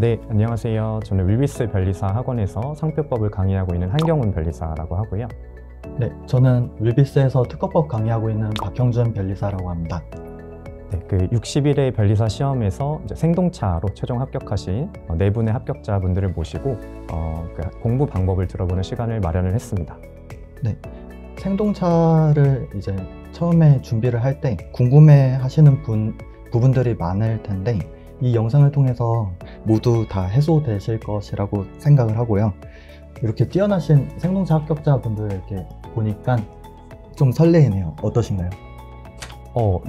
네, 안녕하세요. 저는 윌비스 변리사 학원에서 상표법을 강의하고 있는 한경훈 변리사라고 하고요. 네, 저는 윌비스에서 특허법 강의하고 있는 박형준 변리사라고 합니다. 네, 그 60일의 변리사 시험에서 이제 생동차로 최종 합격하신 네 분의 합격자분들을 모시고 그 공부 방법을 들어보는 시간을 마련을 했습니다. 네, 생동차를 이제 처음에 준비를 할 때 궁금해 하시는 부분들이 많을 텐데 이 영상을 통해서 모두 다 해소되실 것이라고 생각을 하고요. 이렇게 뛰어나신 생동차 합격자분들 이렇게 보니까 좀 설레이네요. 어떠신가요?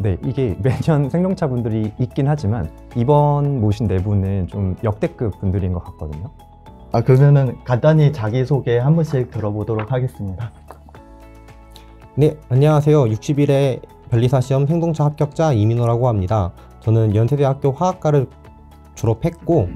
네, 이게 매년 생동차 분들이 있긴 하지만 이번 모신 네 분은 좀 역대급 분들인 것 같거든요. 그러면은 간단히 자기소개 한 번씩 들어보도록 하겠습니다. 네, 안녕하세요. 60일의 변리사 시험 생동차 합격자 이민호라고 합니다. 저는 연세대학교 화학과를 졸업했고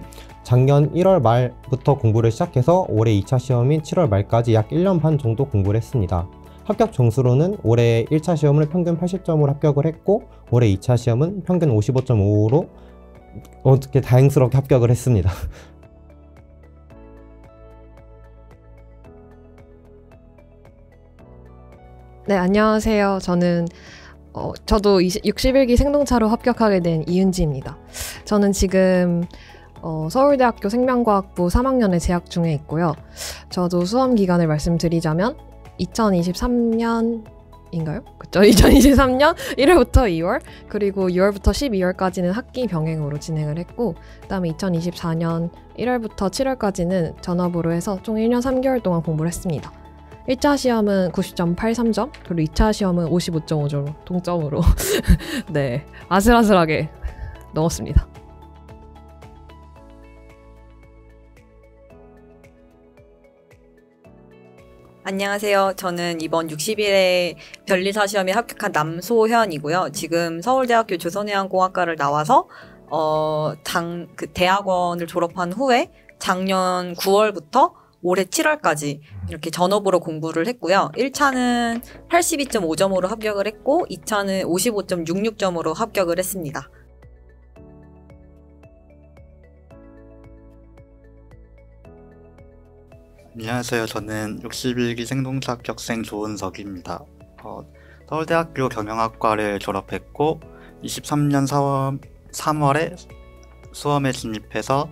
작년 1월 말부터 공부를 시작해서 올해 2차 시험인 7월 말까지 약 1년 반 정도 공부를 했습니다. 합격 점수로는 올해 1차 시험을 평균 80점으로 합격을 했고 올해 2차 시험은 평균 55.5로 어떻게 다행스럽게 합격을 했습니다. 네, 안녕하세요. 저도 61기 생동차로 합격하게 된 이은지입니다. 저는 지금 서울대학교 생명과학부 3학년에 재학 중에 있고요. 저도 수험 기간을 말씀드리자면 2023년인가요? 그쵸? 2023년 1월부터 2월 그리고 6월부터 12월까지는 학기 병행으로 진행을 했고 그 다음에 2024년 1월부터 7월까지는 전업으로 해서 총 1년 3개월 동안 공부를 했습니다. 1차 시험은 90.83점, 그리고 2차 시험은 55.5점 동점으로 네, 아슬아슬하게 넣었습니다. 안녕하세요. 저는 이번 60일에 변리사 시험에 합격한 남소현이고요. 지금 서울대학교 조선해양공학과를 나와서 대학원을 졸업한 후에 작년 9월부터 올해 7월까지 이렇게 전업으로 공부를 했고요. 1차는 82.5점으로 합격을 했고 2차는 55.66점으로 합격을 했습니다. 안녕하세요. 저는 61기 생동차 합격생 조은석입니다. 서울대학교 경영학과를 졸업했고 23년 3월에 수험에 진입해서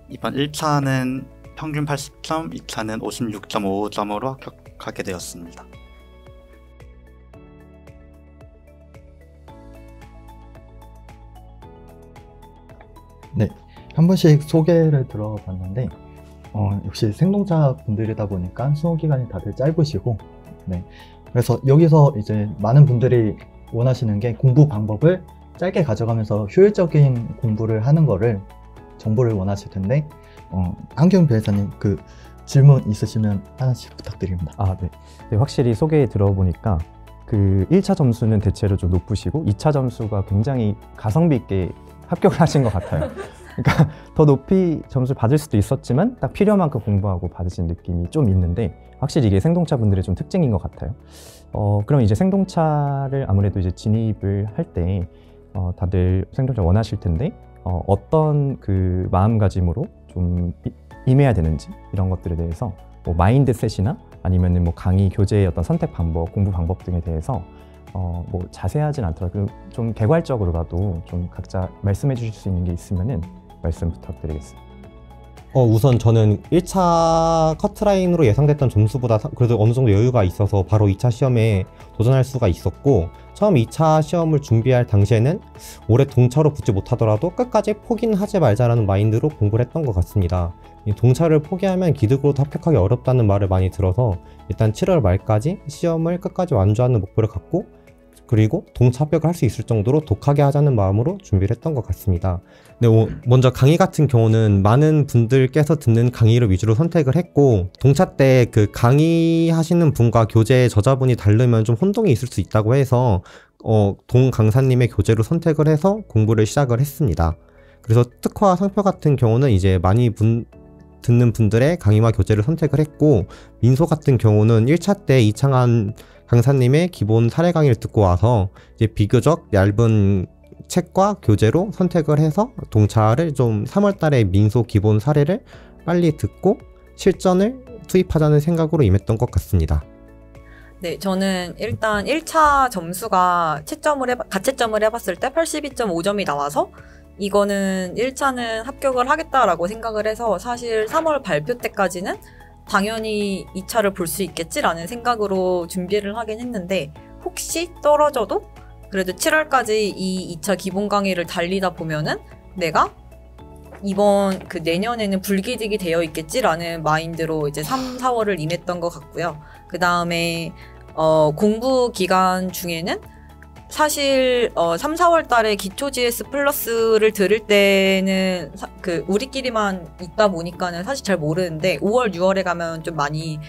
이번 1차는 평균 80점, 2차는 56.55점으로 합격하게 되었습니다. 네, 한 번씩 소개를 들어봤는데 역시 생동차 분들이다 보니까 수험 기간이 다들 짧으시고 네, 그래서 여기서 이제 많은 분들이 원하시는 게 공부 방법을 짧게 가져가면서 효율적인 공부를 하는 거를 정보를 원하실 텐데 한경훈 변호사님 그 질문 있으시면 하나씩 부탁드립니다. 네. 네, 확실히 소개 들어보니까 그 1차 점수는 대체로 좀 높으시고 2차 점수가 굉장히 가성비 있게 합격을 하신 것 같아요. 그러니까 더 높이 점수를 받을 수도 있었지만 딱 필요한 만큼 공부하고 받으신 느낌이 좀 있는데 확실히 이게 생동차 분들의 좀 특징인 것 같아요. 그럼 이제 생동차를 아무래도 이제 진입을 할 때 다들 생동차 원하실 텐데 어떤 그 마음가짐으로 좀 임해야 되는지 이런 것들에 대해서 뭐 마인드셋이나 아니면은 뭐 강의 교재의 어떤 선택 방법, 공부 방법 등에 대해서 뭐 자세하진 않더라도 좀 개괄적으로라도 좀 각자 말씀해 주실 수 있는 게 있으면은 말씀 부탁드리겠습니다. 우선 저는 1차 커트라인으로 예상됐던 점수보다 그래도 어느 정도 여유가 있어서 바로 2차 시험에 도전할 수가 있었고 처음 2차 시험을 준비할 당시에는 올해 동차로 붙지 못하더라도 끝까지 포기는 하지 말자라는 마인드로 공부를 했던 것 같습니다. 이 동차를 포기하면 기득으로도 합격하기 어렵다는 말을 많이 들어서 일단 7월 말까지 시험을 끝까지 완주하는 목표를 갖고 그리고 동차 합격을 할 수 있을 정도로 독하게 하자는 마음으로 준비를 했던 것 같습니다. 네, 먼저 강의 같은 경우는 많은 분들께서 듣는 강의를 위주로 선택을 했고 동차 때 그 강의하시는 분과 교재 저자분이 다르면 좀 혼동이 있을 수 있다고 해서 동 강사님의 교재로 선택을 해서 공부를 시작을 했습니다. 그래서 특화 상표 같은 경우는 이제 많이 듣는 분들의 강의와 교재를 선택을 했고 민소 같은 경우는 1차 때 이창한 강사님의 기본 사례 강의를 듣고 와서 이제 비교적 얇은 책과 교재로 선택을 해서 동차를 좀 3월 달에 민소 기본 사례를 빨리 듣고 실전을 투입하자는 생각으로 임했던 것 같습니다. 네, 저는 일단 1차 점수가 가채점을 해봤을 때 82.5점이 나와서 이거는 1차는 합격을 하겠다라고 생각을 해서 사실 3월 발표 때까지는 당연히 2차를 볼 수 있겠지라는 생각으로 준비를 하긴 했는데 혹시 떨어져도 그래도 7월까지 이 2차 기본 강의를 달리다 보면은 내가 이번 내년에는 불기직이 되어 있겠지라는 마인드로 이제 3, 4월을 임했던 것 같고요. 그 다음에 공부 기간 중에는 사실 3, 4월 달에 기초 GS 플러스를 들을 때는 우리끼리만 있다 보니까는 사실 잘 모르는데 5월, 6월에 가면 좀 많이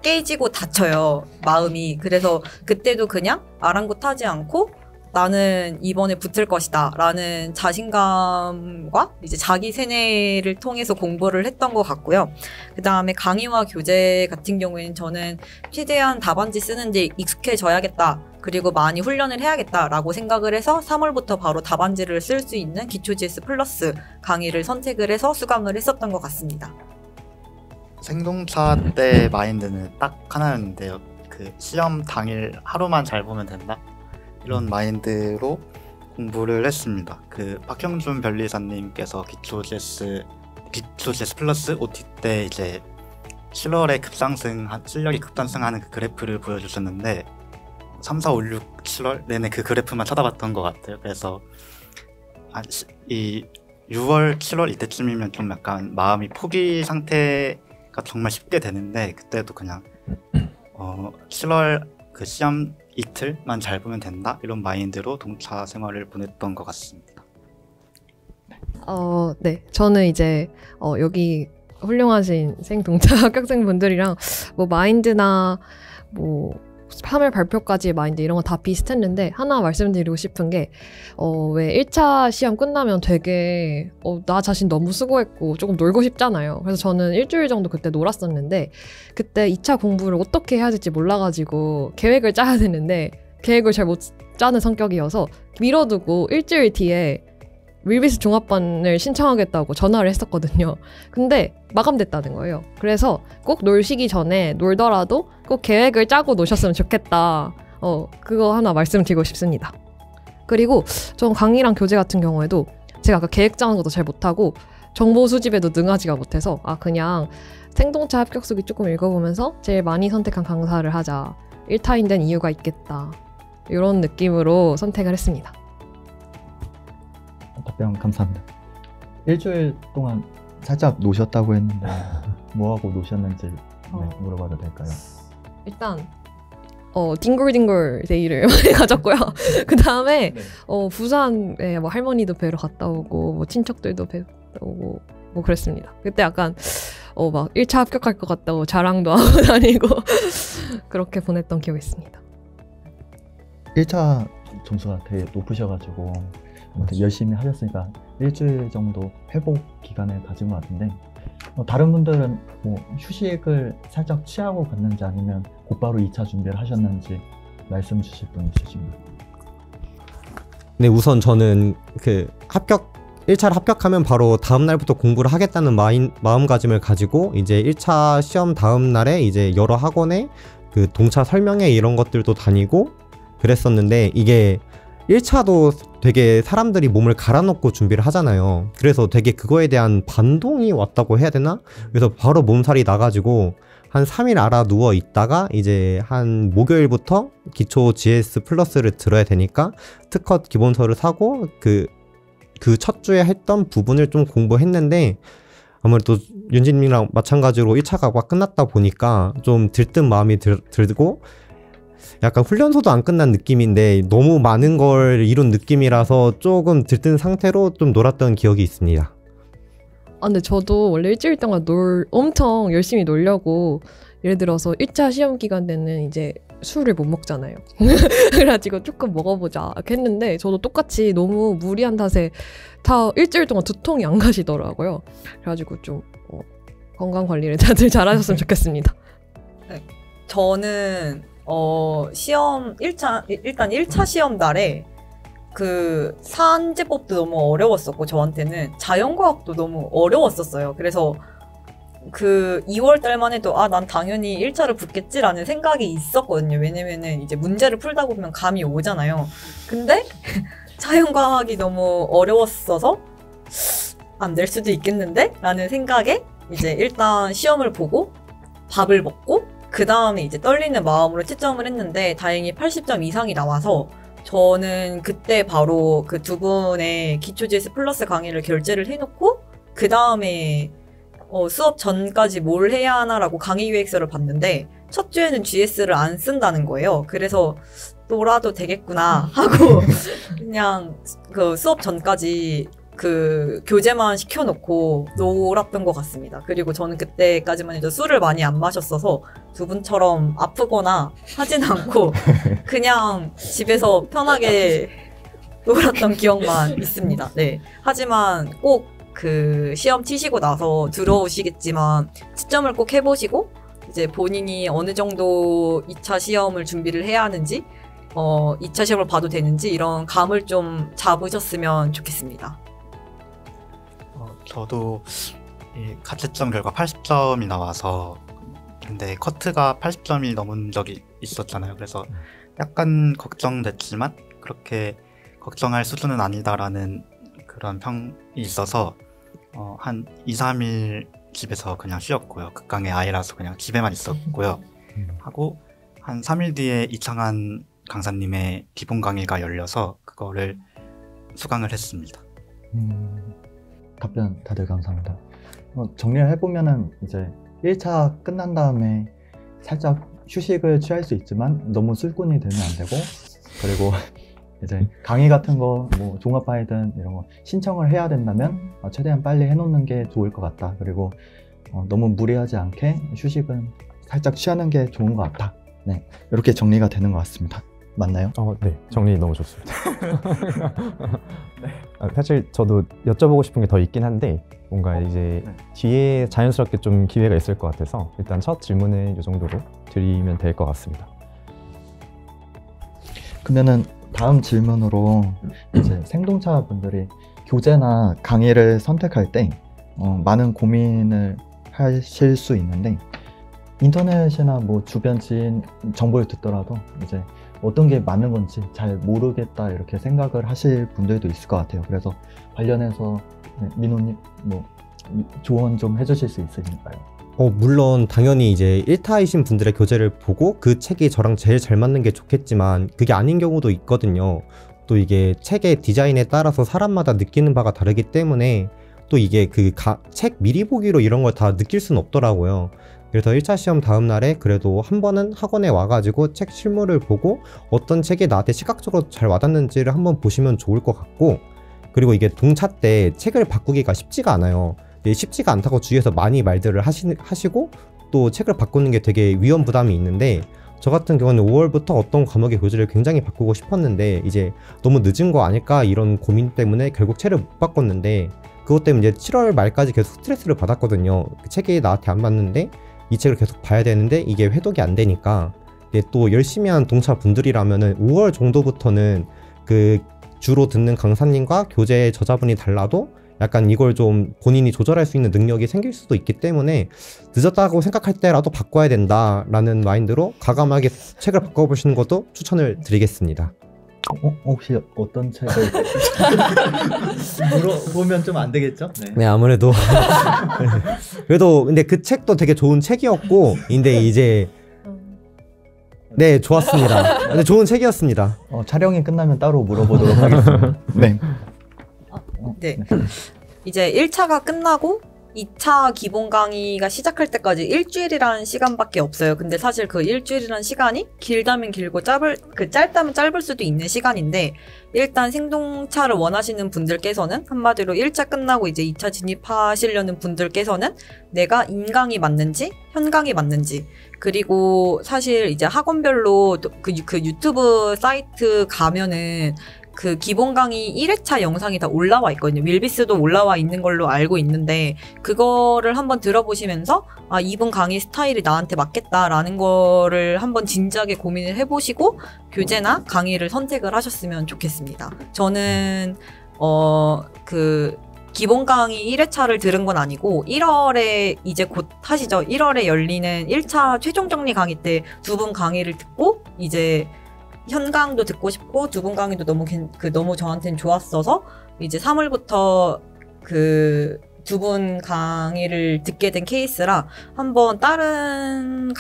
깨지고 다쳐요, 마음이. 그래서 그때도 그냥 아랑곳하지 않고 나는 이번에 붙을 것이다 라는 자신감과 이제 자기 세뇌를 통해서 공부를 했던 것 같고요. 그 다음에 강의와 교재 같은 경우에는 저는 최대한 답안지 쓰는데 익숙해져야겠다, 그리고 많이 훈련을 해야겠다 라고 생각을 해서 3월부터 바로 답안지를 쓸 수 있는 기초 GS 플러스 강의를 선택을 해서 수강을 했었던 것 같습니다. 생동차 때 마인드는 딱 하나였는데요. 시험 당일 하루만 잘 보면 된다, 이런 마인드로 공부를 했습니다. 박형준 변리사님께서 기초 GS 플러스 OT 때 이제 7월에 실력이 급상승하는 그 그래프를 보여주셨는데 3, 4, 5, 6, 7월 내내 그 그래프만 쳐다봤던 것 같아요. 그래서 이 6월, 7월 이때쯤이면 좀 약간 마음이 포기 상태가 정말 쉽게 되는데 그때도 그냥 7월 시험 이틀만 잘 보면 된다, 이런 마인드로 동차 생활을 보냈던 것 같습니다. 네. 저는 이제 여기 훌륭하신 생동차 합격생분들이랑 뭐 마인드나 뭐 3월 발표까지의 마인드 이런 거 다 비슷했는데 하나 말씀드리고 싶은 게 왜 1차 시험 끝나면 되게 나 자신 너무 수고했고 조금 놀고 싶잖아요. 그래서 저는 일주일 정도 그때 놀았었는데 그때 2차 공부를 어떻게 해야 될지 몰라가지고 계획을 짜야 되는데 계획을 잘 못 짜는 성격이어서 미뤄두고 일주일 뒤에 윌비스 종합반을 신청하겠다고 전화를 했었거든요. 근데 마감됐다는 거예요. 그래서 꼭 놀시기 전에 놀더라도 꼭 계획을 짜고 노셨으면 좋겠다. 그거 하나 말씀드리고 싶습니다. 그리고 전 강의랑 교재 같은 경우에도 제가 아까 계획 짜는 것도 잘 못하고 정보 수집에도 능하지가 못해서 그냥 생동차 합격수기 조금 읽어보면서 제일 많이 선택한 강사를 하자. 1타인 된 이유가 있겠다. 이런 느낌으로 선택을 했습니다. 답변 감사합니다. 일주일 동안 살짝 노셨다고 했는데 뭐하고 노셨는지 물어봐도 될까요? 일단 딩글딩글 데이를 많이 가졌고요. 그 다음에 부산에 뭐 할머니도 뵈러 갔다 오고 뭐 친척들도 뵈러 오고 뭐 그랬습니다. 그때 약간 막 1차 합격할 것 같다고 자랑도 하고 다니고 그렇게 보냈던 기억이 있습니다. 1차 점수가 되게 높으셔가지고 되게 열심히 하셨으니까 일주일 정도 회복 기간을 가진 것 같은데 다른 분들은 뭐 휴식을 살짝 취하고 갔는지 아니면 곧바로 2차 준비를 하셨는지 말씀 주실 분 있으신가요? 네, 우선 저는 1차를 합격하면 바로 다음 날부터 공부를 하겠다는 마음가짐을 가지고 이제 1차 시험 다음 날에 이제 여러 학원에 동차 설명회 이런 것들도 다니고 그랬었는데 이게 1차도 되게 사람들이 몸을 갈아넣고 준비를 하잖아요. 그래서 되게 그거에 대한 반동이 왔다고 해야 되나? 그래서 바로 몸살이 나가지고 한 3일 알아 누워 있다가 이제 한 목요일부터 기초 GS 플러스를 들어야 되니까 특허 기본서를 사고 그 첫 주에 했던 부분을 좀 공부했는데 아무래도 윤진님이랑 마찬가지로 1차가 끝났다 보니까 좀 들뜬 마음이 들고 약간 훈련소도 안 끝난 느낌인데 너무 많은 걸 이룬 느낌이라서 조금 들뜬 상태로 좀 놀았던 기억이 있습니다. 근데 저도 원래 일주일 동안 엄청 열심히 놀려고 예를 들어서 1차 시험 기간 때는 이제 술을 못 먹잖아요. 그래가지고 조금 먹어보자 이렇게 했는데 저도 똑같이 너무 무리한 탓에 다 일주일 동안 두통이 안 가시더라고요. 그래가지고 좀 건강 관리를 다들 잘하셨으면 좋겠습니다. 네. 저는 시험 일단 1차 시험 날에 그 산재법도 너무 어려웠었고 저한테는 자연과학도 너무 어려웠었어요. 그래서 그 2월 달만 해도 난 당연히 1차를 붙겠지라는 생각이 있었거든요. 왜냐면은 이제 문제를 풀다 보면 감이 오잖아요. 근데 자연과학이 너무 어려웠어서 안 될 수도 있겠는데? 라는 생각에 이제 일단 시험을 보고 밥을 먹고 그 다음에 이제 떨리는 마음으로 채점을 했는데 다행히 80점 이상이 나와서 저는 그때 바로 그 두 분의 기초 GS 플러스 강의를 결제를 해놓고 그 다음에 수업 전까지 뭘 해야 하나라고 강의 기획서를 봤는데 첫 주에는 GS를 안 쓴다는 거예요. 그래서 놀아도 되겠구나 하고 그냥 그 수업 전까지 그 교재만 시켜놓고 놀았던 것 같습니다. 그리고 저는 그때까지만 해도 술을 많이 안 마셨어서 두 분처럼 아프거나 하진 않고 그냥 집에서 편하게 놀았던 기억만 있습니다. 네. 하지만 꼭 그 시험 치시고 나서 들어오시겠지만 채점을 꼭 해보시고 이제 본인이 어느 정도 2차 시험을 준비를 해야 하는지 2차 시험을 봐도 되는지 이런 감을 좀 잡으셨으면 좋겠습니다. 저도 이 가채점 결과 80점이 나와서 근데 커트가 80점이 넘은 적이 있었잖아요. 그래서 약간 걱정됐지만 그렇게 걱정할 수준은 아니다라는 그런 평이 있어서 한 2, 3일 집에서 그냥 쉬었고요. 극강의 아이라서 그냥 집에만 있었고요. 하고 한 3일 뒤에 이창한 강사님의 기본 강의가 열려서 그거를 수강을 했습니다. 답변 다들 감사합니다. 정리를 해보면은 이제 1차 끝난 다음에 살짝 휴식을 취할 수 있지만 너무 술꾼이 되면 안 되고 그리고 이제 강의 같은 거 뭐 종합파이든 이런 거 신청을 해야 된다면 최대한 빨리 해놓는 게 좋을 것 같다. 그리고 너무 무리하지 않게 휴식은 살짝 취하는 게 좋은 것 같다. 네, 이렇게 정리가 되는 것 같습니다. 맞나요? 네, 정리 너무 좋습니다. 사실 저도 여쭤보고 싶은 게 더 있긴 한데 뭔가 이제 뒤에 자연스럽게 좀 기회가 있을 것 같아서 일단 첫 질문은 이 정도로 드리면 될 것 같습니다. 그러면은 다음 질문으로 이제 생동차 분들이 교재나 강의를 선택할 때 많은 고민을 하실 수 있는데 인터넷이나 뭐 주변 지인 정보를 듣더라도 이제 어떤 게 맞는 건지 잘 모르겠다 이렇게 생각을 하실 분들도 있을 것 같아요. 그래서 관련해서 민호님 뭐 조언 좀 해주실 수 있으실까요? 물론 당연히 이제 1타이신 분들의 교재를 보고 그 책이 저랑 제일 잘 맞는 게 좋겠지만 그게 아닌 경우도 있거든요. 또 이게 책의 디자인에 따라서 사람마다 느끼는 바가 다르기 때문에 또 이게 그 책 미리 보기로 이런 걸 다 느낄 수는 없더라고요. 그래서 1차 시험 다음 날에 그래도 한 번은 학원에 와가지고 책 실물을 보고 어떤 책이 나한테 시각적으로 잘 와닿는지를 한번 보시면 좋을 것 같고, 그리고 이게 동차 때 책을 바꾸기가 쉽지가 않아요. 쉽지가 않다고 주위에서 많이 말들을 하시고 또 책을 바꾸는 게 되게 위험 부담이 있는데, 저 같은 경우는 5월부터 어떤 과목의 교재를 굉장히 바꾸고 싶었는데 이제 너무 늦은 거 아닐까 이런 고민 때문에 결국 책을 못 바꿨는데, 그것 때문에 이제 7월 말까지 계속 스트레스를 받았거든요. 그 책이 나한테 안 맞는데 이 책을 계속 봐야 되는데 이게 회독이 안 되니까. 또 열심히 한 동차 분들이라면은 5월 정도부터는 그 주로 듣는 강사님과 교재 저자분이 달라도 약간 이걸 좀 본인이 조절할 수 있는 능력이 생길 수도 있기 때문에 늦었다고 생각할 때라도 바꿔야 된다라는 마인드로 과감하게 책을 바꿔보시는 것도 추천을 드리겠습니다. 혹시 어떤 책을 물어보면 좀 안 되겠죠? 네, 아무래도 그래도 근데 그 책도 되게 좋은 책이었고, 근데 이제 네, 좋았습니다. 근데 좋은 책이었습니다. 촬영이 끝나면 따로 물어보도록 하겠습니다. 네. 네. 이제 1차가 끝나고 2차 기본 강의가 시작할 때까지 일주일이라는 시간밖에 없어요. 근데 사실 그 일주일이라는 시간이 길다면 길고 짧다면 짧을 수도 있는 시간인데, 일단 생동차를 원하시는 분들께서는 한마디로 1차 끝나고 이제 2차 진입하시려는 분들께서는 내가 인강이 맞는지 현강이 맞는지, 그리고 사실 이제 학원별로 그 유튜브 사이트 가면은 그 기본 강의 1회차 영상이 다 올라와 있거든요. 윌비스도 올라와 있는 걸로 알고 있는데 그거를 한번 들어보시면서 아, 이분 강의 스타일이 나한테 맞겠다라는 거를 한번 진지하게 고민을 해보시고 교재나 강의를 선택을 하셨으면 좋겠습니다. 저는 그 기본 강의 1회차를 들은 건 아니고 1월에 이제 곧 하시죠. 1월에 열리는 1차 최종 정리 강의 때 두 분 강의를 듣고 이제 현강도 듣고 싶고 두 분 강의도 너무 저한테는 좋았어서 이제 3월부터 그 두 분 강의를 듣게 된 케이스라 한번 다른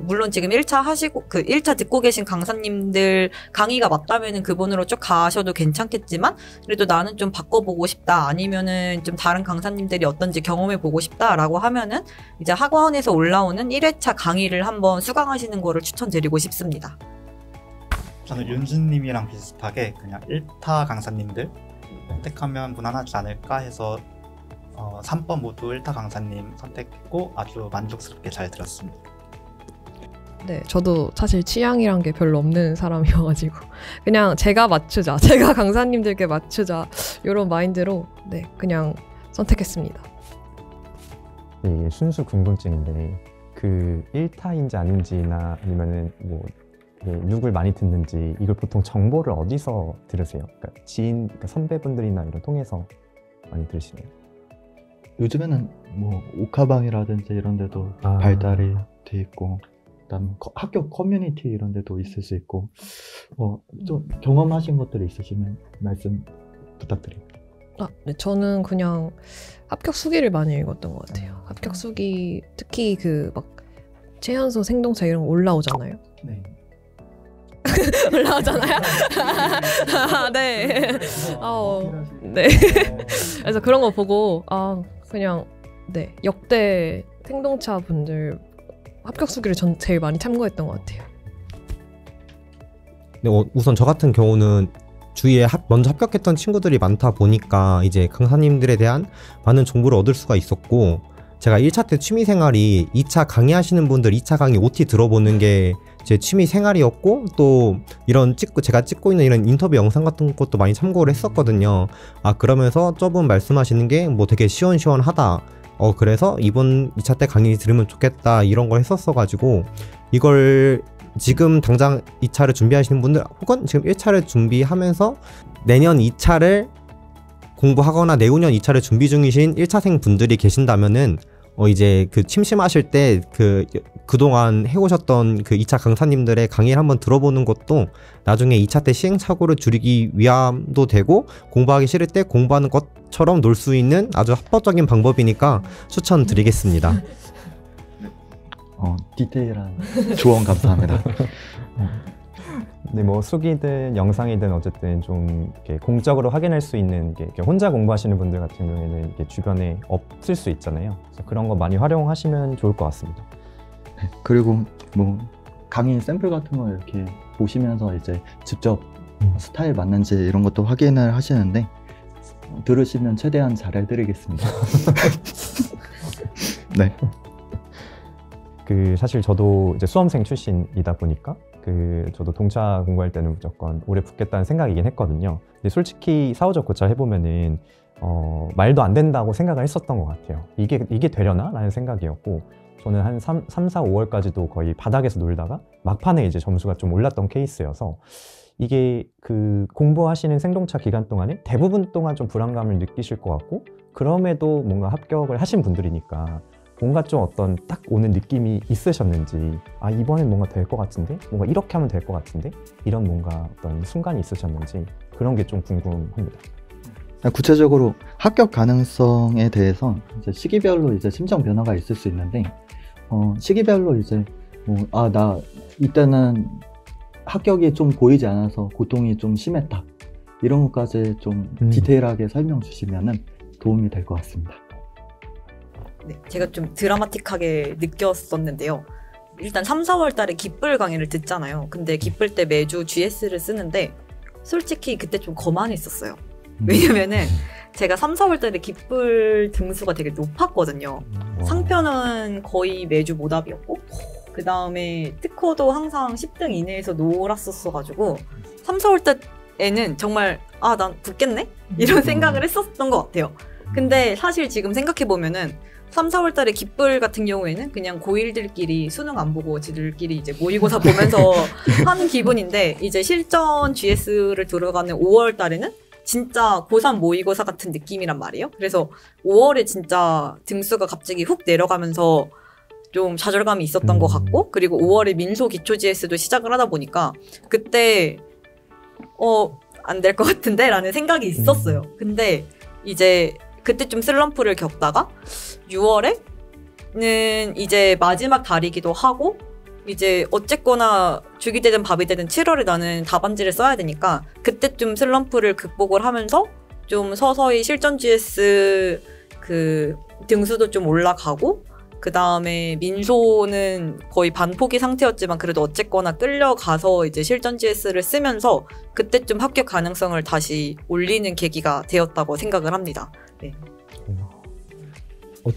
물론 지금 1차 하시고 1차 듣고 계신 강사님들 강의가 맞다면은 그분으로 쭉 가셔도 괜찮겠지만 그래도 나는 좀 바꿔보고 싶다 아니면은 좀 다른 강사님들이 어떤지 경험해보고 싶다라고 하면은 이제 학원에서 올라오는 1회차 강의를 한번 수강하시는 거를 추천드리고 싶습니다. 저는 윤준님이랑 비슷하게 그냥 1타 강사님들 선택하면 무난하지 않을까 해서 3번 모두 1타 강사님 선택했고 아주 만족스럽게 잘 들었습니다. 네, 저도 사실 취향이란 게 별로 없는 사람이어가지고 그냥 제가 맞추자, 제가 강사님들께 맞추자 이런 마인드로 네, 그냥 선택했습니다. 네, 순수 궁금증인데 그 1타인지 아닌지나 아니면은 뭐 누굴 많이 듣는지 이걸 보통 정보를 어디서 들으세요? 그러니까 지인, 그러니까 선배분들이나 이런 통해서 많이 들으시나요? 요즘에는 뭐 오카방이라든지 이런 데도 발달이 돼 있고 그다음 학교 커뮤니티 이런 데도 있을 수 있고 좀 경험하신 것들이 있으시면 말씀 부탁드립니다. 네, 저는 그냥 합격 수기를 많이 읽었던 것 같아요. 합격 수기 특히 그 막 최연소 생동차 이런 거 올라오잖아요. 네. 올라오잖아요. 네. 네. 그래서 그런 거 보고 그냥 네 역대 생동차 분들 합격 수기를 전 제일 많이 참고했던 것 같아요. 네, 우선 저 같은 경우는 주위에 먼저 합격했던 친구들이 많다 보니까 이제 강사님들에 대한 많은 정보를 얻을 수가 있었고 제가 1차 때 취미생활이 2차 강의하시는 분들 2차 강의 OT 들어보는 게 제 취미생활이었고 또 이런 제가 찍고 있는 이런 인터뷰 영상 같은 것도 많이 참고를 했었거든요. 그러면서 저분 말씀하시는 게 뭐 되게 시원시원하다. 그래서 이번 2차 때 강의 들으면 좋겠다 이런 걸 했었어가지고 이걸 지금 당장 2차를 준비하시는 분들 혹은 지금 1차를 준비하면서 내년 2차를 공부하거나 내후년 2차를 준비 중이신 1차생 분들이 계신다면은 이제 그 침심하실 때 그동안 해오셨던 그 2차 강사님들의 강의를 한번 들어보는 것도 나중에 2차 때 시행착오를 줄이기 위함도 되고 공부하기 싫을 때 공부하는 것처럼 놀 수 있는 아주 합법적인 방법이니까 추천드리겠습니다. 디테일한 조언 감사합니다. 네, 뭐 수기든 영상이든 어쨌든 좀 이렇게 공적으로 확인할 수 있는 게 혼자 공부하시는 분들 같은 경우에는 이게 주변에 없을 수 있잖아요. 그래서 그런 거 많이 활용하시면 좋을 것 같습니다. 네, 그리고 뭐 강의 샘플 같은 거 이렇게 보시면서 이제 직접 스타일 맞는지 이런 것도 확인을 하시는데 들으시면 최대한 잘 해드리겠습니다. 네. 사실 저도 이제 수험생 출신이다 보니까 저도 동차 공부할 때는 무조건 오래 붙겠다는 생각이긴 했거든요. 근데 솔직히 사후적 고찰 해보면은 말도 안 된다고 생각을 했었던 것 같아요. 이게 되려나? 라는 생각이었고 저는 한 3, 4, 5월까지도 거의 바닥에서 놀다가 막판에 이제 점수가 좀 올랐던 케이스여서 이게 공부하시는 생동차 기간 동안에 대부분 동안 좀 불안감을 느끼실 것 같고 그럼에도 뭔가 합격을 하신 분들이니까 뭔가 좀 어떤 딱 오는 느낌이 있으셨는지 이번엔 뭔가 될 것 같은데 뭔가 이렇게 하면 될 것 같은데 이런 뭔가 어떤 순간이 있으셨는지 그런 게 좀 궁금합니다. 구체적으로 합격 가능성에 대해서 이제 시기별로 이제 심정 변화가 있을 수 있는데 시기별로 이제 나 이때는 합격이 좀 보이지 않아서 고통이 좀 심했다 이런 것까지 좀 디테일하게 설명 주시면은 도움이 될 것 같습니다. 네, 제가 좀 드라마틱하게 느꼈었는데요. 일단 3, 4월 달에 기쁠 강의를 듣잖아요. 근데 기쁠 때 매주 GS를 쓰는데 솔직히 그때 좀 거만했었어요. 왜냐면은 제가 3, 4월 달에 기쁠 등수가 되게 높았거든요. 상편은 거의 매주 모답이었고 그 다음에 특허도 항상 10등 이내에서 놀았었어가지고 3, 4월 달 때에는 정말 난 붙겠네? 이런 생각을 했었던 것 같아요. 근데 사실 지금 생각해보면은 3, 4월 달에 기쁠 같은 경우에는 그냥 고1들끼리 수능 안 보고 지들끼리 이제 모의고사 보면서 하는 기분인데 이제 실전 GS를 들어가는 5월 달에는 진짜 고3 모의고사 같은 느낌이란 말이에요. 그래서 5월에 진짜 등수가 갑자기 훅 내려가면서 좀 좌절감이 있었던 것 같고, 그리고 5월에 민소 기초 GS도 시작을 하다 보니까 그때 안 될 것 같은데 라는 생각이 있었어요. 근데 이제 그때 좀 슬럼프를 겪다가 6월에는 이제 마지막 달이기도 하고 이제 어쨌거나 죽이 되든 밥이 되든 7월에 나는 답안지를 써야 되니까 그때 좀 슬럼프를 극복을 하면서 좀 서서히 실전 GS 그 등수도 좀 올라가고, 그 다음에 민소는 거의 반포기 상태였지만 그래도 어쨌거나 끌려가서 이제 실전 GS를 쓰면서 그때쯤 합격 가능성을 다시 올리는 계기가 되었다고 생각을 합니다. 네.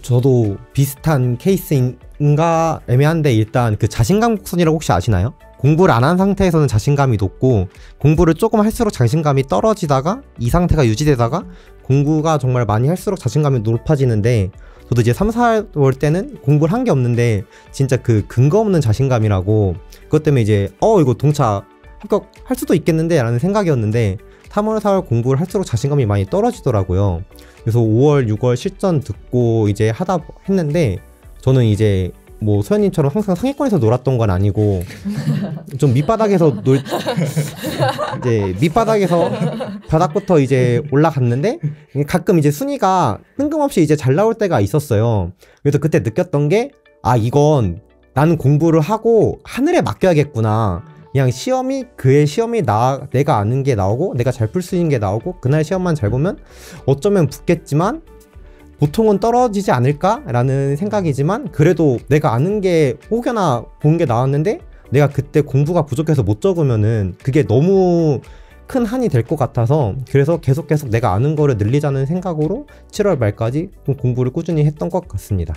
저도 비슷한 케이스인가 애매한데 일단 그 자신감 곡선이라고 혹시 아시나요? 공부를 안 한 상태에서는 자신감이 높고 공부를 조금 할수록 자신감이 떨어지다가 이 상태가 유지되다가 공부가 정말 많이 할수록 자신감이 높아지는데, 저도 이제 3, 4월 때는 공부를 한 게 없는데 진짜 그 근거 없는 자신감이라고, 그것 때문에 이제 이거 동차 합격할 수도 있겠는데 라는 생각이었는데 3월, 4월 공부를 할수록 자신감이 많이 떨어지더라고요. 그래서 5월, 6월 실전 듣고 이제 하다 했는데, 저는 이제 뭐 소연님처럼 항상 상위권에서 놀았던 건 아니고 좀 밑바닥에서 이제 밑바닥에서 바닥부터 이제 올라갔는데 가끔 이제 순위가 뜬금없이 이제 잘 나올 때가 있었어요. 그래서 그때 느꼈던 게 이건 나는 공부를 하고 하늘에 맡겨야겠구나. 그냥 그의 시험이 내가 아는 게 나오고 내가 잘 풀 수 있는 게 나오고 그날 시험만 잘 보면 어쩌면 붙겠지만 보통은 떨어지지 않을까라는 생각이지만, 그래도 내가 아는 게 혹여나 본 게 나왔는데 내가 그때 공부가 부족해서 못 적으면은 그게 너무 큰 한이 될 것 같아서, 그래서 계속 내가 아는 거를 늘리자는 생각으로 7월 말까지 공부를 꾸준히 했던 것 같습니다.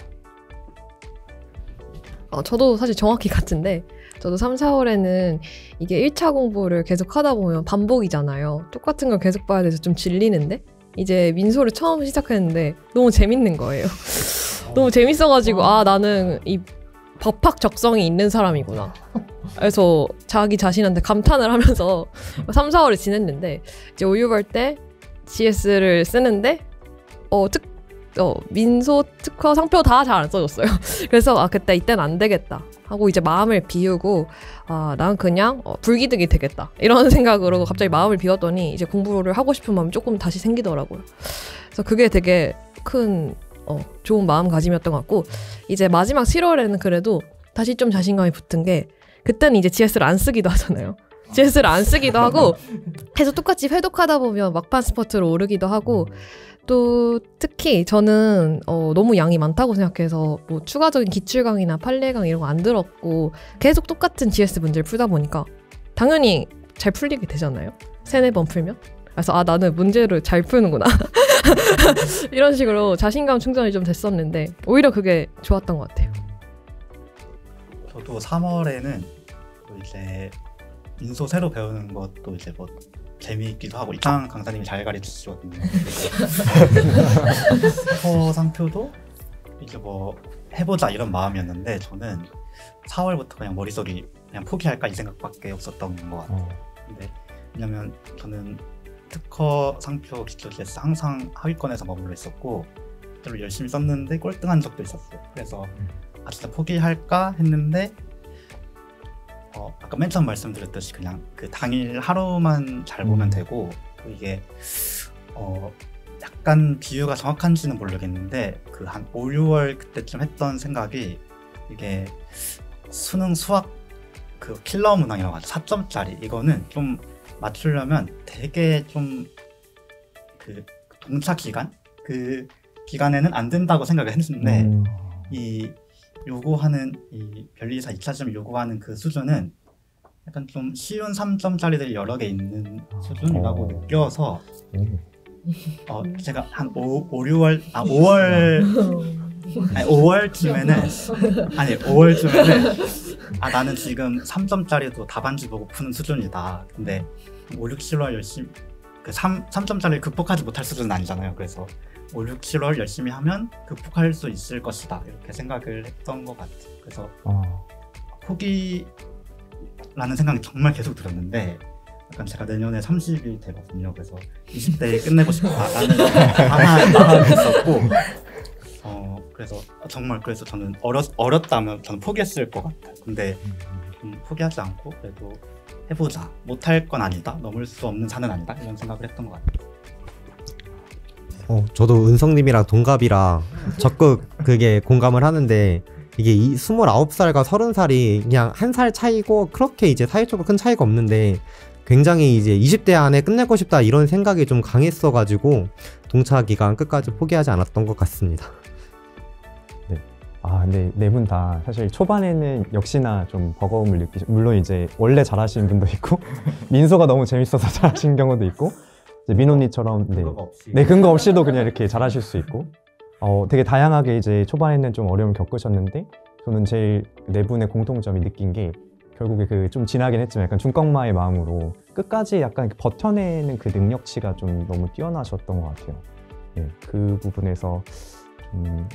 저도 사실 정확히 같은데, 저도 3, 4월에는 이게 1차 공부를 계속 하다 보면 반복이잖아요. 똑같은 걸 계속 봐야 돼서 좀 질리는데, 이제 민소를 처음 시작했는데 너무 재밌는 거예요. 너무 재밌어가지고 나는 이 법학 적성이 있는 사람이구나. 그래서 자기 자신한테 감탄을 하면서 3, 4월을 지냈는데, 이제 5, 6월 때 GS를 쓰는데 민소, 특허, 상표 다 잘 안 써줬어요. 그래서 그때 이때는 안 되겠다 하고 이제 마음을 비우고 난 그냥 불기득이 되겠다 이런 생각으로 갑자기 마음을 비웠더니 이제 공부를 하고 싶은 마음이 조금 다시 생기더라고요. 그래서 그게 되게 큰 좋은 마음가짐이었던 것 같고, 이제 마지막 7월에는 그래도 다시 좀 자신감이 붙은 게, 그때는 이제 GS를 안 쓰기도 하잖아요. GS를 안 쓰기도 하고 계속 똑같이 회독하다 보면 막판 스퍼트로 오르기도 하고, 또 특히 저는 너무 양이 많다고 생각해서 뭐 추가적인 기출강이나 판례강 이런 거 안 들었고 계속 똑같은 GS 문제를 풀다 보니까 당연히 잘 풀리게 되잖아요. 3-4번 풀면. 그래서 나는 문제를 잘 푸는구나. 이런 식으로 자신감 충전이 좀 됐었는데 오히려 그게 좋았던 것 같아요. 저도 3월에는 이제 민소 새로 배우는 것도 이제 뭐 재미있기도 하고 이상 강사님이 잘 가르치시거든요. 상표도 이제 뭐 해보자 이런 마음이었는데, 저는 4월부터 그냥 머릿속이 그냥 포기할까 이 생각밖에 없었던 것 같아요. 근데 왜냐면 저는 특허 상표 기초 GS 항상 하위권에서 머물러 있었고 저를 열심히 썼는데 꼴등한 적도 있었어요. 그래서 진짜 포기할까 했는데 아까 맨 처음 말씀드렸듯이 그냥 그 당일 하루만 잘 보면 되고, 또 이게 약간 비유가 정확한지는 모르겠는데 그 한 5, 6월 그때쯤 했던 생각이, 이게 수능 수학 그 킬러 문항이라고 하죠. 4점짜리 이거는 좀 맞추려면 되게 좀 그 동차 기간? 그 기간에는 안 된다고 생각을 했는데 이 요구하는 이 변리사 2차점 요구하는 그 수준은 약간 좀 쉬운 3점짜리들이 여러 개 있는 수준이라고 느껴서 제가 한 5월쯤에는 나는 지금 3점짜리도 답안지 보고 푸는 수준이다. 근데 5, 6, 7월 열심히 3점짜리 극복하지 못할 수준은 아니잖아요. 그래서 5, 6, 7월 열심히 하면 극복할 수 있을 것이다 이렇게 생각을 했던 것 같아요. 그래서 포기라는 생각이 정말 계속 들었는데 약간 제가 내년에 30이 되거든요. 그래서 20대에 끝내고 싶다라는 하나 있었고 그래서 정말 그래서 저는 어렸다면 저는 포기했을 것 같아요. 근데 포기하지 않고 그래도 해보자. 못할 건 아니다. 넘을 수 없는 산은 아니다. 이런 생각을 했던 것 같아요. 저도 은성님이랑 동갑이라 적극 그게 공감을 하는데 이게 29살과 30살이 그냥 한 살 차이고 그렇게 이제 사회적으로 큰 차이가 없는데 굉장히 이제 20대 안에 끝내고 싶다 이런 생각이 좀 강했어가지고 동차 기간 끝까지 포기하지 않았던 것 같습니다. 근데 네 분 다 사실 초반에는 역시나 좀 버거움을 느끼죠. 물론 이제 원래 잘하시는 분도 있고 민소가 너무 재밌어서 잘하시는 경우도 있고 이제 민호님처럼 근거 없이도 그냥 이렇게 잘하실 수 있고 되게 다양하게 이제 초반에는 좀 어려움을 겪으셨는데 저는 제일 네 분의 공통점이 느낀 게 결국에 그 좀 지나긴 했지만 약간 중꺾마의 마음으로 끝까지 약간 버텨내는 그 능력치가 좀 너무 뛰어나셨던 것 같아요. 네, 그 부분에서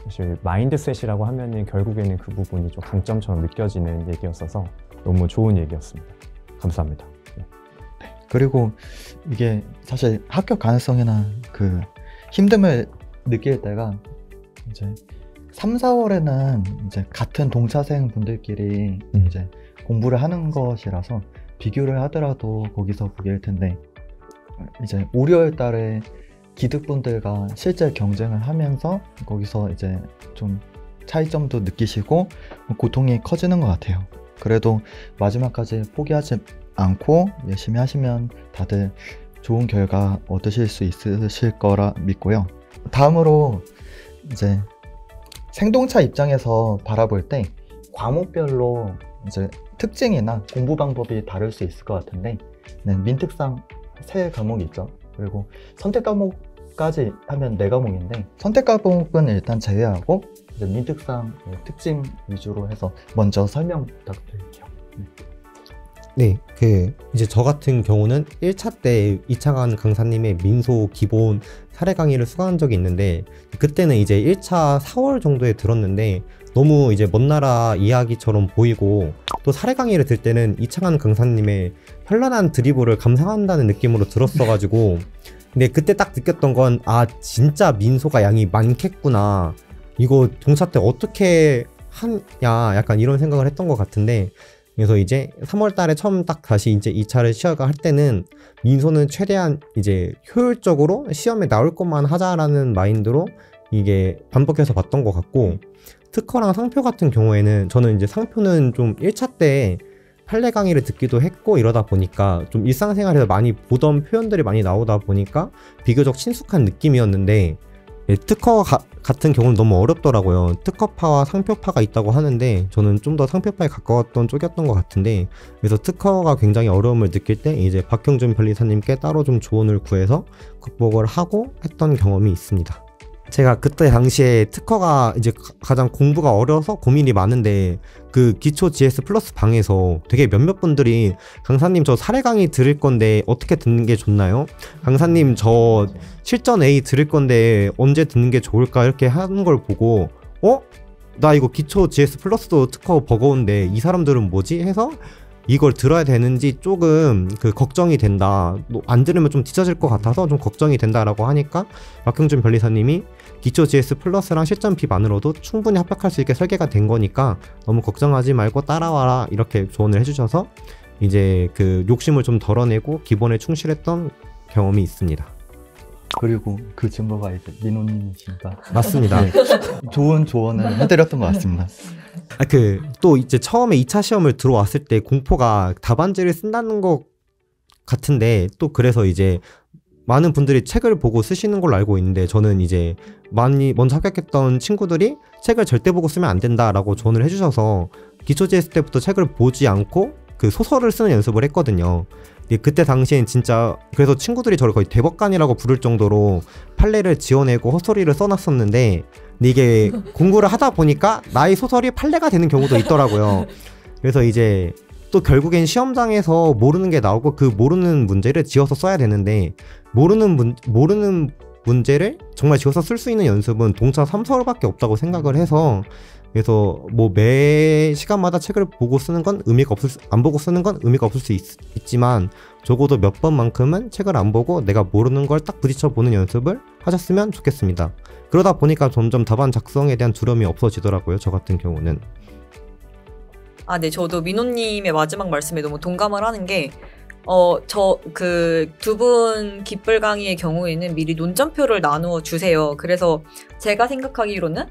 사실 마인드셋이라고 하면은 결국에는 그 부분이 좀 강점처럼 느껴지는 얘기였어서 너무 좋은 얘기였습니다. 감사합니다. 네. 그리고 이게 사실 합격 가능성이나 그 힘듦을 느낄 때가 이제 3, 4월에는 이제 같은 동차생 분들끼리 이제 공부를 하는 것이라서 비교를 하더라도 거기서 보길 텐데 이제 5, 6월 달에 기득분들과 실제 경쟁을 하면서 거기서 이제 좀 차이점도 느끼시고 고통이 커지는 것 같아요. 그래도 마지막까지 포기하지 않고 열심히 하시면 다들 좋은 결과 얻으실 수 있으실 거라 믿고요. 다음으로 이제 생동차 입장에서 바라볼 때 과목별로 이제 특징이나 공부 방법이 다를 수 있을 것 같은데 민특상 3과목이 있죠. 그리고 선택 과목까지 하면 4과목인데 선택 과목은 일단 제외하고 이제 민특상 특징 위주로 해서 먼저 설명 부탁드릴게요. 네, 이제 저 같은 경우는 1차 때 2차관 강사님의 민소 기본 사례 강의를 수강한 적이 있는데 그때는 이제 1차 4월 정도에 들었는데 너무 이제 먼 나라 이야기처럼 보이고 또 사례 강의를 들 때는 2차관 강사님의 현란한 드리블을 감상한다는 느낌으로 들었어가지고 근데 그때 딱 느꼈던 건 진짜 민소가 양이 많겠구나 이거 동차 때 어떻게 하냐 약간 이런 생각을 했던 것 같은데 그래서 이제 3월 달에 처음 딱 다시 이제 2차를 시험을 할 때는 민소는 최대한 이제 효율적으로 시험에 나올 것만 하자라는 마인드로 이게 반복해서 봤던 것 같고 특허랑 상표 같은 경우에는 저는 이제 상표는 좀 1차 때 판례 강의를 듣기도 했고 이러다 보니까 좀 일상생활에서 많이 보던 표현들이 많이 나오다 보니까 비교적 친숙한 느낌이었는데 특허 같은 경우는 너무 어렵더라고요. 특허파와 상표파가 있다고 하는데 저는 좀 더 상표파에 가까웠던 쪽이었던 것 같은데 그래서 특허가 굉장히 어려움을 느낄 때 이제 박형준 변리사님께 따로 좀 조언을 구해서 극복을 하고 했던 경험이 있습니다. 제가 그때 당시에 특허가 이제 가장 공부가 어려서 고민이 많은데 그 기초 GS 플러스 방에서 되게 몇몇 분들이 강사님 저 사례 강의 들을 건데 어떻게 듣는 게 좋나요? 강사님 저 실전 A 들을 건데 언제 듣는 게 좋을까? 이렇게 하는 걸 보고 나 이거 기초 GS 플러스도 특허 버거운데 이 사람들은 뭐지? 해서 이걸 들어야 되는지 조금 걱정이 된다. 안 들으면 좀 뒤처질 것 같아서 좀 걱정이 된다라고 하니까 박형준 변리사님이 기초 GS 플러스랑 실전 B만으로도 충분히 합격할 수 있게 설계가 된 거니까 너무 걱정하지 말고 따라와라 이렇게 조언을 해주셔서 이제 그 욕심을 좀 덜어내고 기본에 충실했던 경험이 있습니다. 그리고 그 증거가 이제 민호님이시니까 맞습니다. 네, 좋은 조언을 해드렸던 것 같습니다. 또 이제 처음에 2차 시험을 들어왔을 때 공포가 답안지를 쓴다는 것 같은데 또 그래서 이제 많은 분들이 책을 보고 쓰시는 걸로 알고 있는데 저는 이제 많이 먼저 합격했던 친구들이 책을 절대 보고 쓰면 안 된다라고 조언을 해주셔서 기초 GS 때부터 책을 보지 않고 그 소설을 쓰는 연습을 했거든요. 그때 당시엔 진짜 그래서 친구들이 저를 거의 대법관이라고 부를 정도로 판례를 지어내고 헛소리를 써놨었는데 이게 공부를 하다 보니까 나의 소설이 판례가 되는 경우도 있더라고요. 그래서 이제 또 결국엔 시험장에서 모르는 게 나오고 그 모르는 문제를 지어서 써야 되는데 모르는 문제를 정말 지어서 쓸 수 있는 연습은 동차 3서울밖에 없다고 생각을 해서 그래서 뭐 매 시간마다 책을 보고 쓰는 건 안 보고 쓰는 건 의미가 없을 수 있지만 적어도 몇 번만큼은 책을 안 보고 내가 모르는 걸 딱 부딪혀 보는 연습을 하셨으면 좋겠습니다. 그러다 보니까 점점 답안 작성에 대한 두려움이 없어지더라고요. 저 같은 경우는. 아, 네, 저도 민호님의 마지막 말씀에 너무 동감을 하는 게, 두 분 기쁠 강의의 경우에는 미리 논점표를 나누어 주세요. 그래서 제가 생각하기로는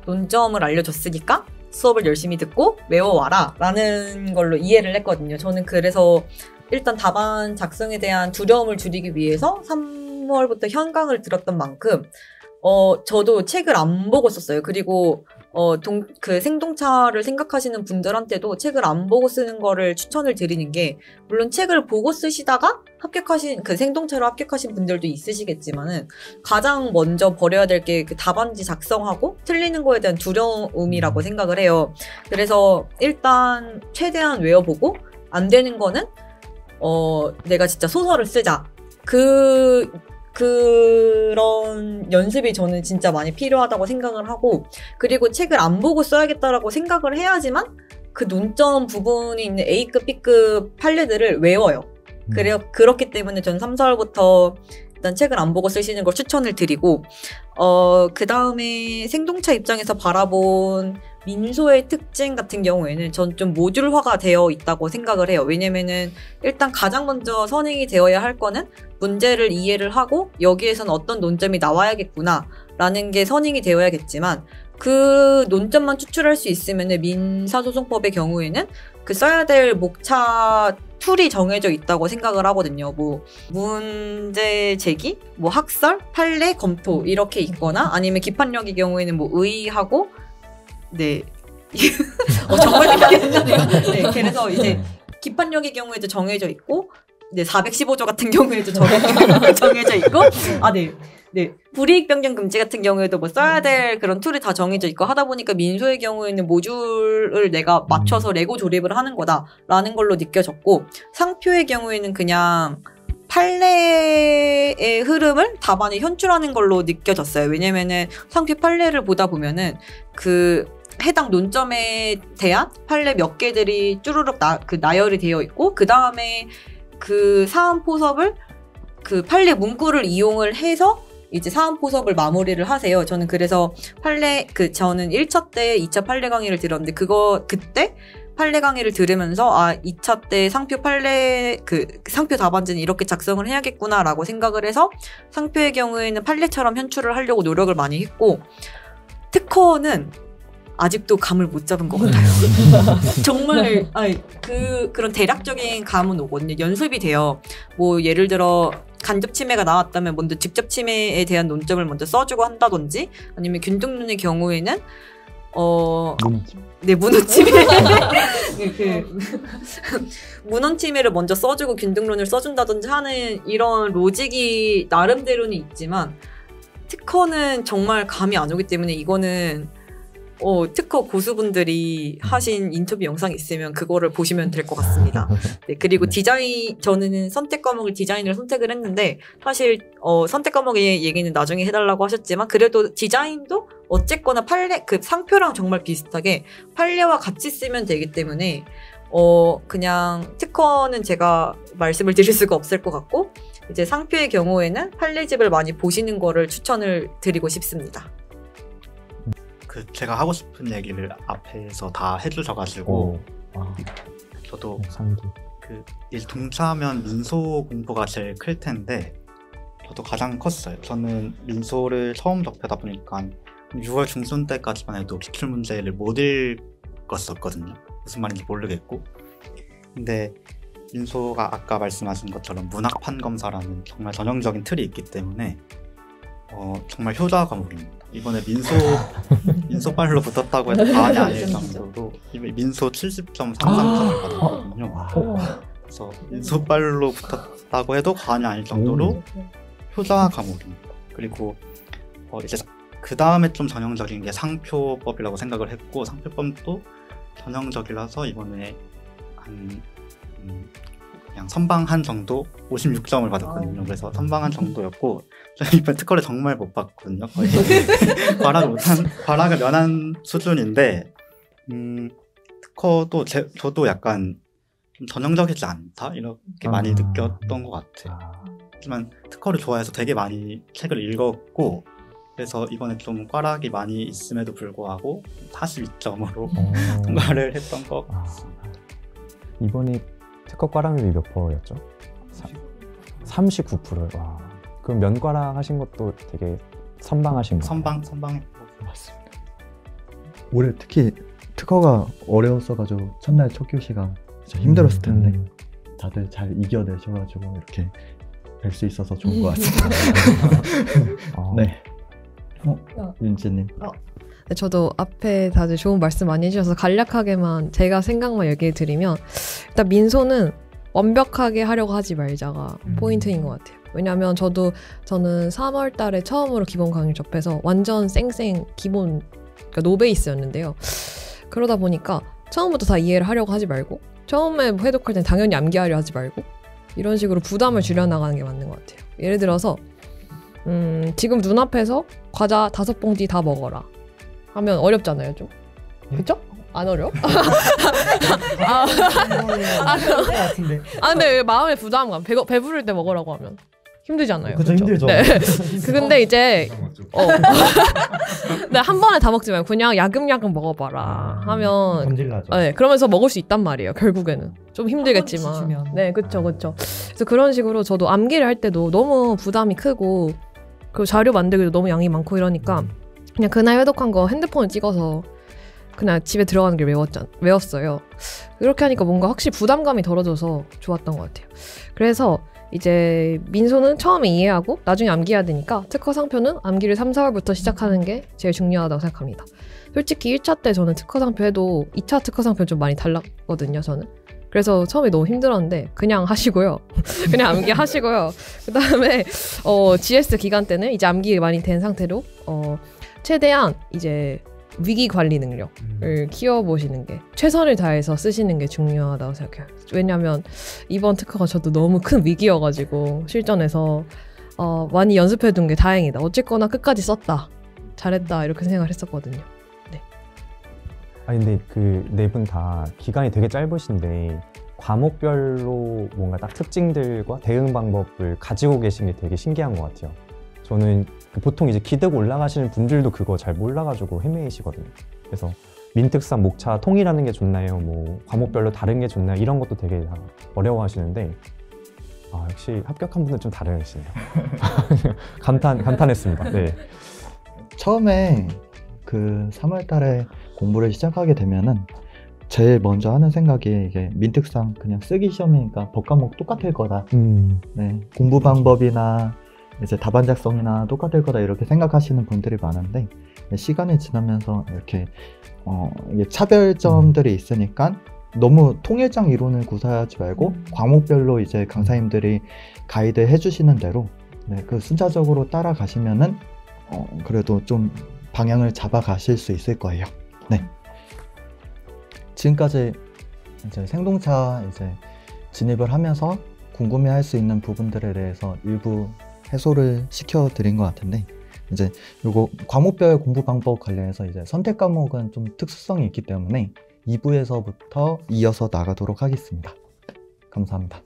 논점을 알려줬으니까 수업을 열심히 듣고 외워와라 라는 걸로 이해를 했거든요. 저는 그래서 일단 답안 작성에 대한 두려움을 줄이기 위해서 3월부터 현강을 들었던 만큼, 저도 책을 안 보고 썼어요. 그리고 생동차를 생각하시는 분들한테도 책을 안 보고 쓰는 거를 추천을 드리는 게, 물론 책을 보고 쓰시다가 생동차로 합격하신 분들도 있으시겠지만은, 가장 먼저 버려야 될 게 그 답안지 작성하고 틀리는 거에 대한 두려움이라고 생각을 해요. 그래서 일단 최대한 외워보고, 안 되는 거는, 내가 진짜 소설을 쓰자. 그런 연습이 저는 진짜 많이 필요하다고 생각을 하고, 그리고 책을 안 보고 써야겠다라고 생각을 해야지만 그 논점 부분이 있는 A급, B급 판례들을 외워요. 그렇기 때문에 전 3, 4월부터 일단 책을 안 보고 쓰시는 걸 추천을 드리고, 그 다음에 생동차 입장에서 바라본 민소의 특징 같은 경우에는 전 좀 모듈화가 되어 있다고 생각을 해요. 왜냐면은 일단 가장 먼저 선행이 되어야 할 거는 문제를 이해를 하고 여기에서는 어떤 논점이 나와야겠구나 라는 게 선행이 되어야겠지만, 그 논점만 추출할 수 있으면은 민사소송법의 경우에는 그 써야 될 목차 툴이 정해져 있다고 생각을 하거든요. 뭐 문제 제기, 뭐 학설, 판례, 검토 이렇게 있거나, 아니면 기판력의 경우에는 뭐 의의하고, 네. 정말 생각이 안 나네요. 네, 그래서 이제 기판력의 경우에도 정해져 있고, 네, 415조 같은 경우에도 정해져 있고, 네. 불이익 변경 금지 같은 경우에도 뭐 써야 될 그런 툴이 다 정해져 있고 하다 보니까 민소의 경우에는 모듈을 내가 맞춰서 레고 조립을 하는 거다라는 걸로 느껴졌고, 상표의 경우에는 그냥 판례의 흐름을 답안에 현출하는 걸로 느껴졌어요. 왜냐면은 상표 판례를 보다 보면은 그 해당 논점에 대한 판례 몇 개들이 쭈루룩 나열이 되어 있고, 그 다음에 그 사안 포섭을 그 판례 문구를 이용을 해서 이제 사안 포섭을 마무리를 하세요. 저는 그래서 저는 1차 때 2차 판례 강의를 들었는데, 그때 판례 강의를 들으면서 2차 때 상표 답안지는 이렇게 작성을 해야겠구나라고 생각을 해서 상표의 경우에는 판례처럼 현출을 하려고 노력을 많이 했고, 특허는 아직도 감을 못 잡은 것 같아요. 정말 그런 대략적인 감은 오거든요. 연습이 돼요. 뭐 예를 들어 간접 침해가 나왔다면 먼저 직접 침해에 대한 논점을 먼저 써주고 한다든지, 아니면 균등론의 경우에는 문헌침해. 문헌침해를 먼저 써주고 균등론을 써준다든지 하는 이런 로직이 나름대로는 있지만, 특허는 정말 감이 안 오기 때문에 이거는 특허 고수분들이 하신 인터뷰 영상이 있으면 그거를 보시면 될 것 같습니다. 네, 그리고 저는 선택 과목을 디자인을 선택을 했는데, 사실 선택 과목의 얘기는 나중에 해달라고 하셨지만, 그래도 디자인도 어쨌거나 상표랑 정말 비슷하게 판례와 같이 쓰면 되기 때문에 그냥 특허는 제가 말씀을 드릴 수가 없을 것 같고, 이제 상표의 경우에는 판례집을 많이 보시는 거를 추천을 드리고 싶습니다. 제가 하고 싶은 얘기를 앞에서 다 해주셔가지고 저도 동차하면 민소 공부가 제일 클 텐데 저도 가장 컸어요. 저는 민소를 처음 접하다 보니까 6월 중순 때까지만 해도 기출 문제를 못 읽었었거든요. 무슨 말인지 모르겠고. 근데 민소가 아까 말씀하신 것처럼 문학 판검사라는 정말 전형적인 틀이 있기 때문에 정말 효자 과목입니다. 이번에 민소빨로 붙었다고 해도 과언이 아닐 정도로 이미 민소 70.33점을 받았거든요. 그래서 민소빨로 붙었다고 해도 과언이 아닐 정도로 효자 과목입니다. 그리고 이제 그 다음에 좀 전형적인 게 상표법이라고 생각을 했고, 상표법도 전형적이라서 이번에 한 그냥 선방한 정도 56점을 받았거든요. 그래서 선방한 정도였고 이번 특허를 정말 못 봤거든요. 거의 과락을 면한 수준인데 특허도 저도 약간 좀 전형적이지 않다 이렇게 많이 느꼈던 것 같아요. 하지만 특허를 좋아해서 되게 많이 책을 읽었고 그래서 이번에 좀 꽈락이 많이 있음에도 불구하고 42점으로 통과를 했던 것 같습니다. 이번에 특허 꽈락률이 몇 %였죠? 39%요. 와. 그럼 면과락 하신 것도 되게 선방하신 거예요? 선방했고 맞습니다. 올해 특히 특허가 어려웠어가지고 첫날 첫 교시가 진짜 힘들었을 텐데 다들 잘 이겨내셔가지고 이렇게 뵐 수 있어서 좋은 것 같습니다. 네. 윤지님. 네, 저도 앞에 다들 좋은 말씀 많이 해주셔서 간략하게만 제가 생각만 얘기해 드리면 일단 민소는 완벽하게 하려고 하지 말자가 포인트인 것 같아요. 왜냐하면 저는 3월 달에 처음으로 기본 강의 접해서 완전 쌩쌩 기본 그러니까 노베이스였는데요. 그러다 보니까 처음부터 다 이해를 하려고 하지 말고 처음에 해독할 땐 당연히 암기하려 하지 말고 이런 식으로 부담을 줄여나가는 게 맞는 것 같아요. 예를 들어서 지금 눈앞에서 과자 5봉지 다 먹어라 하면 어렵잖아요 좀. 그쵸? 안 어려워? 근데 마음의 부담감 배부를 때 먹으라고 하면 힘들지 않나요? 그쵸, 힘들죠. 네. 근데 이제 네, 한 번에 다 먹지 말고 그냥 야금야금 먹어봐라 하면 감질나죠. 네, 그러면서 먹을 수 있단 말이에요. 결국에는 좀 힘들겠지만 네, 그쵸. 그래서 그런 식으로 저도 암기를 할 때도 너무 부담이 크고 그 자료 만들기도 너무 양이 많고 이러니까 그냥 그날 회독한 거 핸드폰을 찍어서 그냥 집에 들어가는 길 외웠어요. 그렇게 하니까 뭔가 확실히 부담감이 덜어져서 좋았던 것 같아요. 그래서 이제 민소는 처음에 이해하고 나중에 암기해야 되니까 특허 상표는 암기를 3, 4월부터 시작하는 게 제일 중요하다고 생각합니다. 솔직히 1차 때 저는 특허 상표 해도 2차 특허 상표는 좀 많이 달랐거든요, 저는. 그래서 처음에 너무 힘들었는데 그냥 하시고요. 그냥 암기 하시고요. 그 다음에 GS 기간 때는 이제 암기 많이 된 상태로 최대한 이제 위기 관리 능력을 키워보시는 게 최선을 다해서 쓰시는 게 중요하다고 생각해요. 왜냐하면 이번 특허가 저도 너무 큰 위기여가지고 실전에서 많이 연습해둔 게 다행이다. 어쨌거나 끝까지 썼다. 잘했다. 이렇게 생각을 했었거든요. 네. 근데 그 네 분 다 기간이 되게 짧으신데 과목별로 뭔가 딱 특징들과 대응 방법을 가지고 계신 게 되게 신기한 것 같아요. 저는 보통 이제 기대고 올라가시는 분들도 그거 잘 몰라가지고 헤매이시거든요. 그래서 민특산, 목차 통일하는 게 좋나요? 뭐 과목별로 다른 게 좋나요? 이런 것도 되게 다 어려워하시는데 역시 합격한 분들 좀 다르시네요. 감탄했습니다. 네. 처음에 그 3월 달에 공부를 시작하게 되면은 제일 먼저 하는 생각이 이게 민특상 그냥 쓰기 시험이니까 법과목 똑같을 거다. 네, 공부 방법이나 이제 답안 작성이나 똑같을 거다 이렇게 생각하시는 분들이 많은데 시간이 지나면서 이렇게 이게 차별점들이 있으니까 너무 통일장 이론을 구사하지 말고 과목별로 이제 강사님들이 가이드 해주시는 대로 그 순차적으로 따라가시면은 그래도 좀 방향을 잡아가실 수 있을 거예요. 네. 지금까지 이제 생동차 이제 진입을 하면서 궁금해할 수 있는 부분들에 대해서 일부 해소를 시켜드린 것 같은데 이제 요거 과목별 공부 방법 관련해서 이제 선택 과목은 좀 특수성이 있기 때문에 2부에서부터 이어서 나가도록 하겠습니다. 감사합니다.